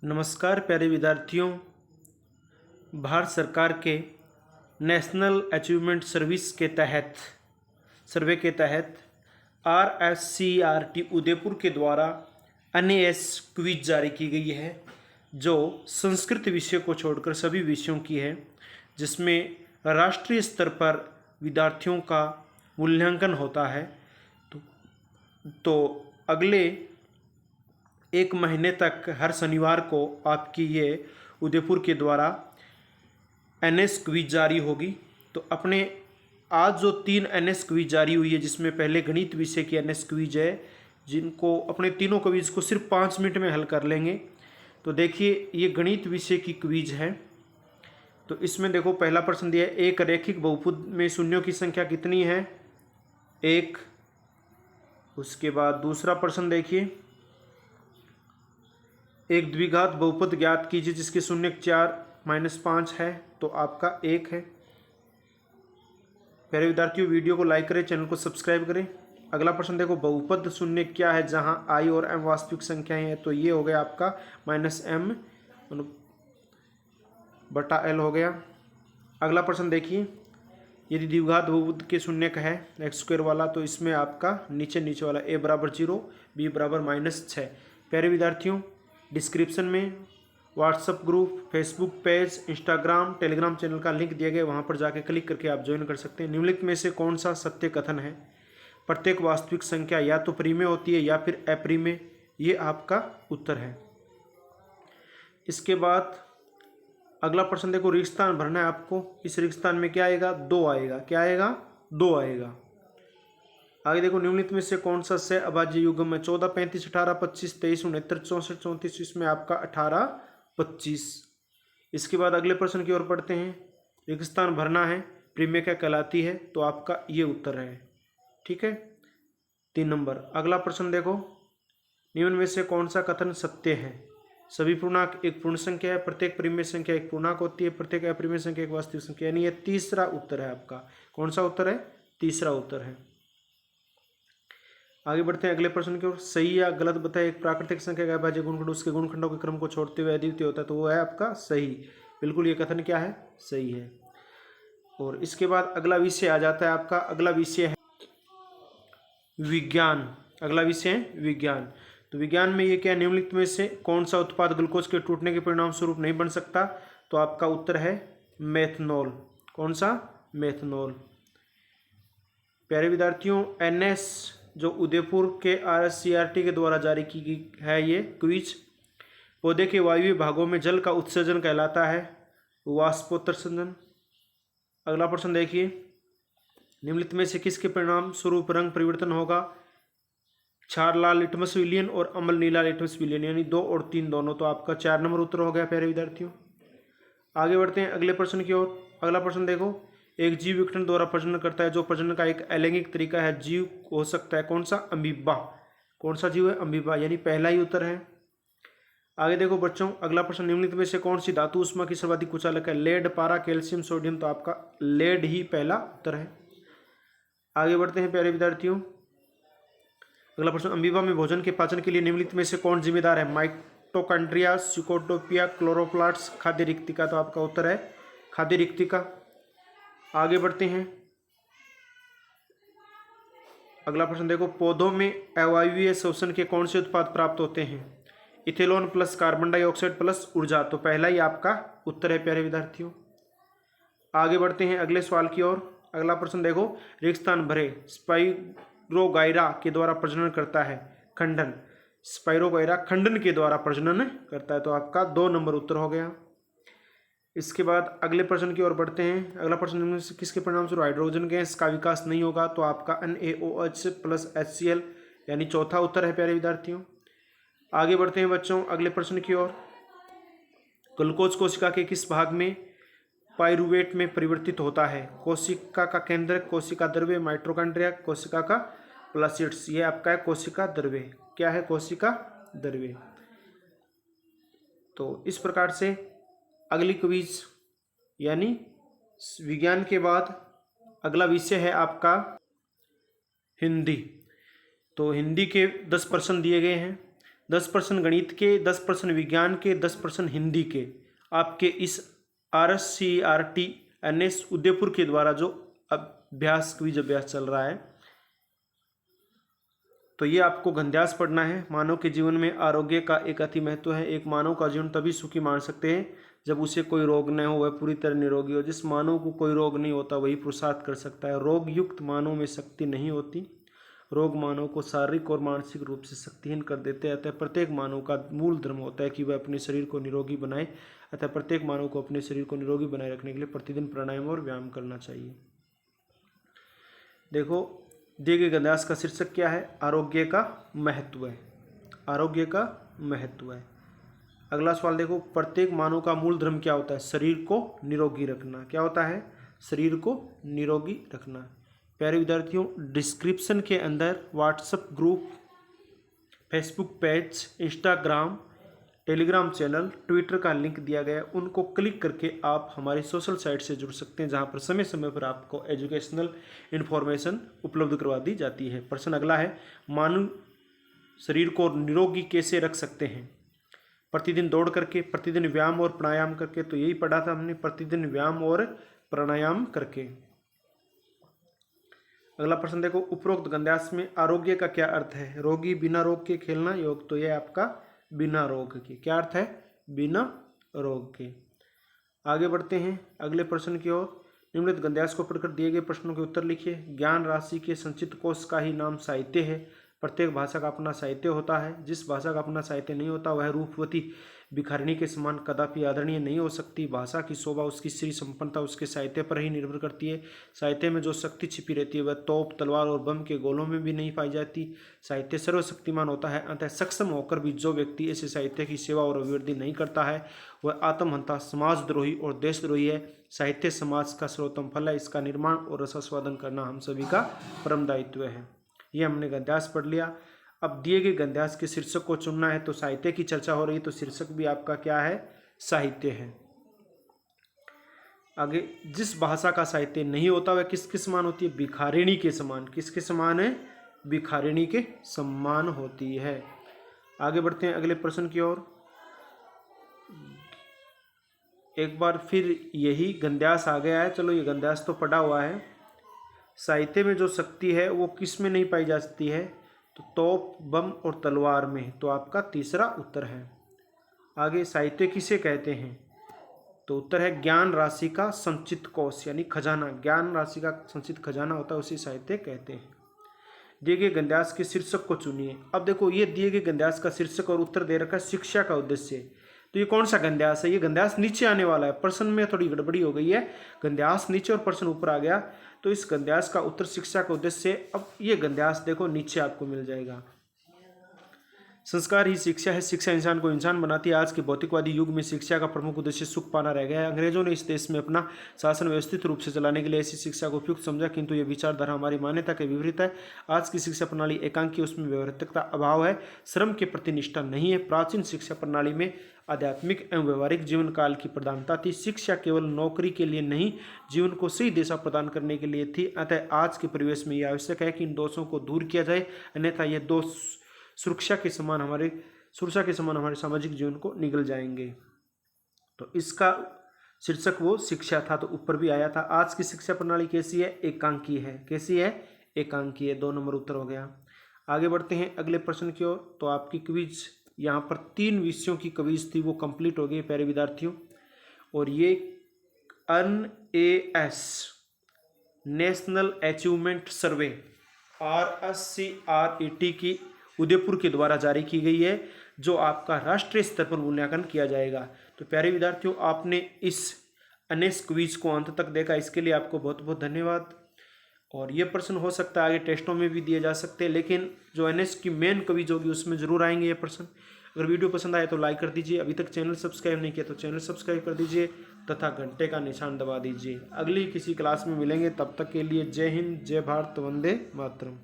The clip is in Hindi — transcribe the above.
नमस्कार प्यारे विद्यार्थियों। भारत सरकार के नेशनल अचीवमेंट सर्वे के तहत RSCERT उदयपुर के द्वारा NAS क्विज जारी की गई है, जो संस्कृत विषय को छोड़कर सभी विषयों की है, जिसमें राष्ट्रीय स्तर पर विद्यार्थियों का मूल्यांकन होता है। तो अगले एक महीने तक हर शनिवार को आपकी ये उदयपुर के द्वारा NS क्विज जारी होगी। तो अपने आज जो 3 NS क्विज जारी हुई है, जिसमें पहले गणित विषय की NS क्विज है, जिनको अपने तीनों क्विज को सिर्फ 5 मिनट में हल कर लेंगे। तो देखिए, ये गणित विषय की क्विज है। तो इसमें देखो, पहला प्रश्न दिया है, एक रैखिक बहुपद में शून्यों की संख्या कितनी है? 1। उसके बाद दूसरा प्रश्न देखिए, एक द्विघात बहुपद ज्ञात कीजिए जिसके शून्य 4-5 है। तो आपका 1 है। प्यारे विद्यार्थियों, वीडियो को लाइक करें, चैनल को सब्सक्राइब करें। अगला प्रश्न देखो, बहुपद शून्य क्या है जहां I और M वास्तविक संख्याएं हैं? तो ये हो गया आपका -m/l हो गया। अगला प्रश्न देखिए, यदि द्विघात बहुपद के शून्य का है x² वाला, तो इसमें आपका नीचे वाला a = 0, b = -6। प्यारे विद्यार्थियों, डिस्क्रिप्शन में WhatsApp group, Facebook page, Instagram, Telegram channel का लिंक दिया गया, वहाँ पर जाके क्लिक करके आप ज्वाइन कर सकते हैं। निम्नलिखित में से कौन सा सत्य कथन है? प्रत्येक वास्तविक संख्या या तो परिमेय होती है या फिर अपरिमेय। ये आपका उत्तर है। इसके बाद अगला प्रश्न देखो, रिक्त स्थान भरना है आपको। इस रिक्त स्थान में क्या आएगा? 2 आएगा। क्या आएगा? 2 आएगा। आगे देखो, निम्नलिखित में से कौन सा सह अभाज्य युग्म है? 14, 35, 18, 25, 23, 69, 64, 34। इसमें आपका 18, 25। इसके बाद अगले प्रश्न की ओर पढ़ते हैं। रिक्त स्थान भरना है, परिमेय क्या कहलाती है? तो आपका ये उत्तर है। ठीक है, 3 नंबर। अगला प्रश्न देखो, निम्न में से कौन सा कथन सत्य है? सभी पूर्णांक एक पूर्ण संख्या है, प्रत्येक परिमेय संख्या एक पूर्णांक होती है, प्रत्येक अपरिमेय संख्या एक वास्तविक संख्या। यानी ये तीसरा उत्तर है आपका। कौन सा उत्तर है? तीसरा उत्तर है। आगे बढ़ते हैं अगले प्रश्न की ओर। सही या गलत बताए, एक प्राकृतिक संख्या का अभाज्य गुणनखंड उसके गुणनखंडों के क्रम को छोड़ते हुए अद्वितीय होता है। तो वो है आपका सही। बिल्कुल, ये कथन क्या है? सही है। और इसके बाद अगला विषय आ जाता है आपका। अगला विषय है विज्ञान। अगला विषय है विज्ञान। तो विज्ञान में ये क्या, निम्नलिखित में से कौन सा उत्पाद ग्लूकोज के टूटने के परिणाम स्वरूप नहीं बन सकता? तो आपका उत्तर है मेथनॉल। कौन सा? मेथनॉल। प्यारे विद्यार्थियों, NS जो उदयपुर के RSCERT के द्वारा जारी की गई है ये क्विज, पौधे के वायवीय भागों में जल का उत्सर्जन कहलाता है वाष्पोत्सर्जन। अगला प्रश्न देखिए, निम्नलिखित में से किसके परिणाम स्वरूप रंग परिवर्तन होगा? क्षार लाल लिटमस विलियन और अम्ल नीला लिटमस विलियन, यानी 2 और 3 दोनों। तो आपका 4 नंबर उत्तर हो गया प्यारे विद्यार्थियों। आगे बढ़ते हैं अगले प्रश्न की ओर। अगला प्रश्न देखो, एक जीव विघटन द्वारा प्रजनन करता है, जो प्रजनन का एक अलैंगिक तरीका है, जीव हो सकता है कौन सा? अमीबा। कौन सा जीव है? अमीबा। यानी पहला ही उत्तर है। आगे देखो बच्चों, अगला प्रश्न, निम्नलिखित में से कौन सी धातु ऊष्मा की सर्वाधिक कुचालक है? लेड, पारा, कैल्शियम, सोडियम। तो आपका लेड ही पहला उत्तर है। आगे बढ़ते हैं प्यारे विद्यार्थियों। अगला प्रश्न, अमीबा में भोजन के पाचन के लिए निम्नलिखित में से कौन जिम्मेदार है? माइटोकॉन्ड्रिया, सिकोटोपिया, क्लोरोप्लास्ट, खाद्य रिक्तिका। तो आपका उत्तर है खाद्य रिक्तिका। आगे बढ़ते हैं। अगला प्रश्न देखो, पौधों में अवायवीय शोषण के कौन से उत्पाद प्राप्त होते हैं? Ethanol plus carbon dioxide plus ऊर्जा। तो पहला ही आपका उत्तर है प्यारे विद्यार्थियों। आगे बढ़ते हैं अगले सवाल की ओर। अगला प्रश्न देखो, रिक्त स्थान भरे, स्पाइरोगाइरा के द्वारा प्रजनन करता है खंडन। स्पाइरोगाइरा खंडन के द्वारा प्रजनन करता है। तो आपका 2 नंबर उत्तर हो गया। इसके बाद अगले प्रश्न की ओर बढ़ते हैं। अगला प्रश्न, निम्न से किसके परिणाम स्वरूप हाइड्रोजन गैस का विकास नहीं होगा? तो आपका NaOH प्लस HCl, यानी चौथा उत्तर है प्यारे विद्यार्थियों। आगे बढ़ते हैं बच्चों अगले प्रश्न की ओर। ग्लूकोज कोशिका के किस भाग में पाइरूवेट में परिवर्तित होता है? कोशिका का केंद्र, कोशिका द्रव्य, माइटोकॉन्ड्रिया, कोशिका का प्लासिड्स। ये आपका है कोशिका द्रव्य। क्या है? कोशिका द्रव्य। तो इस प्रकार से अगली क्विज यानी विज्ञान के बाद अगला विषय है आपका हिंदी। तो हिंदी के 10 प्रश्न दिए गए हैं। 10% गणित के, 10% विज्ञान के, 10% हिंदी के आपके इस RSCERT-NS उदयपुर के द्वारा जो क्विज अभ्यास चल रहा है, तो ये आपको गंध्यास पढ़ना है। मानव के जीवन में आरोग्य का एक अति महत्व है। एक मानव का जीवन तभी सुखी मान सकते हैं जब उसे कोई रोग न हो, वह पूरी तरह निरोगी हो। जिस मानव को कोई रोग नहीं होता वही पुरुषार्थ कर सकता है। रोग युक्त मानव में शक्ति नहीं होती। रोग मानव को शारीरिक और मानसिक रूप से शक्तिहीन कर देते हैं। अतः प्रत्येक मानव का मूल धर्म होता है कि वह अपने शरीर को निरोगी बनाए। अतः प्रत्येक मानव को अपने शरीर को निरोगी बनाए रखने के लिए प्रतिदिन प्राणायाम और व्यायाम करना चाहिए। देखो, दिए गए गंध्यास का शीर्षक क्या है? आरोग्य का महत्व है। आरोग्य का महत्व है। अगला सवाल देखो, प्रत्येक मानव का मूल धर्म क्या होता है? शरीर को निरोगी रखना। क्या होता है? शरीर को निरोगी रखना। प्यारे विद्यार्थियों, डिस्क्रिप्शन के अंदर WhatsApp group, Facebook page, Instagram, Telegram channel, Twitter का लिंक दिया गया है। उनको क्लिक करके आप हमारी सोशल साइट से जुड़ सकते हैं, जहां पर समय समय पर आपको एजुकेशनल इन्फॉर्मेशन उपलब्ध करवा दी जाती है। प्रश्न अगला है, मानव शरीर को निरोगी कैसे रख सकते हैं? प्रतिदिन दौड़ करके, प्रतिदिन व्यायाम और प्राणायाम करके। तो यही पढ़ा था हमने, प्रतिदिन व्यायाम और प्राणायाम करके। अगला प्रश्न देखो, उपरोक्त गंध्यास में आरोग्य का क्या अर्थ है? रोगी बिना रोग के खेलना योग। तो यह आपका बिना रोग के। क्या अर्थ है? बिना रोग के। आगे बढ़ते हैं अगले प्रश्न की ओर। निम्नलिखित गंध्यास को पढ़कर दिए गए प्रश्नों के उत्तर लिखिए। ज्ञान राशि के संचित कोश का ही नाम साहित्य है। प्रत्येक भाषा का अपना साहित्य होता है। जिस भाषा का अपना साहित्य नहीं होता वह रूपवती भिखारिणी के समान कदापि आदरणीय नहीं हो सकती। भाषा की शोभा, उसकी श्री संपन्नता उसके साहित्य पर ही निर्भर करती है। साहित्य में जो शक्ति छिपी रहती है वह तोप, तलवार और बम के गोलों में भी नहीं पाई जाती। साहित्य सर्वशक्तिमान होता है। अतः सक्षम होकर भी जो व्यक्ति ऐसे साहित्य की सेवा और अभिवृद्धि नहीं करता है वह आत्महंता, समाजद्रोही और देशद्रोही है। साहित्य समाज का सर्वोत्तम फल है। इसका निर्माण और रसास्वादन करना हम सभी का परम दायित्व है। ये हमने गंध्यास पढ़ लिया। अब दिए गए गंध्यास के शीर्षक को चुनना है। तो साहित्य की चर्चा हो रही, तो शीर्षक भी आपका क्या है? साहित्य है। आगे, जिस भाषा का साहित्य नहीं होता वह किसके समान होती है? भिखारिणी के समान। किसके समान है? भिखारिणी के समान होती है। आगे बढ़ते हैं अगले प्रश्न की ओर। एक बार फिर यही गंध्यास आ गया है। चलो, ये गंध्यास तो पढ़ा हुआ है। साहित्य में जो शक्ति है वो किस में नहीं पाई जा सकती है? तो तोप, बम और तलवार में। तो आपका तीसरा उत्तर है। आगे, साहित्य किसे कहते हैं? तो उत्तर है ज्ञान राशि का संचित कोश, यानी खजाना। ज्ञान राशि का संचित खजाना होता है, उसी साहित्य कहते हैं। दिए गए गंध्यास के शीर्षक को चुनिए। अब देखो, ये दिए गए गंध्यास का शीर्षक और उत्तर दे रखा है शिक्षा का उद्देश्य। तो ये कौन सा गंध्यास है? ये गंध्यास नीचे आने वाला है। प्रश्न में थोड़ी गड़बड़ी हो गई है। गंध्यास नीचे और प्रश्न ऊपर आ गया। तो इस गंध्यास का उत्तर शिक्षा का उद्देश्य। अब ये गंध्यास देखो नीचे आपको मिल जाएगा। संस्कार ही शिक्षा है। शिक्षा इंसान को इंसान बनाती है। आज के भौतिकवादी युग में शिक्षा का प्रमुख उद्देश्य सुख पाना रह गया है। अंग्रेजों ने इस देश में अपना शासन व्यवस्थित रूप से चलाने के लिए ऐसी शिक्षा को उपयुक्त समझा, किंतु यह विचारधारा हमारी मान्यता के विपरीत है। आज की शिक्षा प्रणाली एकांकी, उसमें व्यवहारिकता अभाव है, श्रम के प्रति निष्ठा नहीं है। प्राचीन शिक्षा प्रणाली में आध्यात्मिक एवं व्यवहारिक जीवन काल की प्रधानता थी। शिक्षा केवल नौकरी के लिए नहीं, जीवन को सही दिशा प्रदान करने के लिए थी। अतः आज के परिवेश में यह आवश्यक है कि इन दोषों को दूर किया जाए, अन्यथा ये दोष सुरक्षा के समान हमारे सामाजिक जीवन को निगल जाएंगे। तो इसका शीर्षक वो शिक्षा था, तो ऊपर भी आया था। आज की शिक्षा प्रणाली कैसी है? एकांकी है। कैसी है? एकांकी है। 2 नंबर उत्तर हो गया। आगे बढ़ते हैं अगले प्रश्न की ओर। तो आपकी क्विज यहाँ पर 3 विषयों की क्विज थी, वो कंप्लीट हो गई प्यारे विद्यार्थियों। और ये NAS नेशनल अचीवमेंट सर्वे RSCERT की उदयपुर के द्वारा जारी की गई है, जो आपका राष्ट्रीय स्तर पर मूल्यांकन किया जाएगा। तो प्यारे विद्यार्थियों, आपने इस NS क्विज को अंत तक देखा, इसके लिए आपको बहुत बहुत धन्यवाद। और ये प्रश्न हो सकता है आगे टेस्टों में भी दिए जा सकते हैं, लेकिन जो NS की मेन क्विज होगी उसमें जरूर आएंगे ये प्रश्न। अगर वीडियो पसंद आए तो लाइक कर दीजिए। अभी तक चैनल सब्सक्राइब नहीं किया तो चैनल सब्सक्राइब कर दीजिए तथा घंटे का निशान दबा दीजिए। अगली किसी क्लास में मिलेंगे, तब तक के लिए जय हिंद, जय भारत, वंदे मातरम।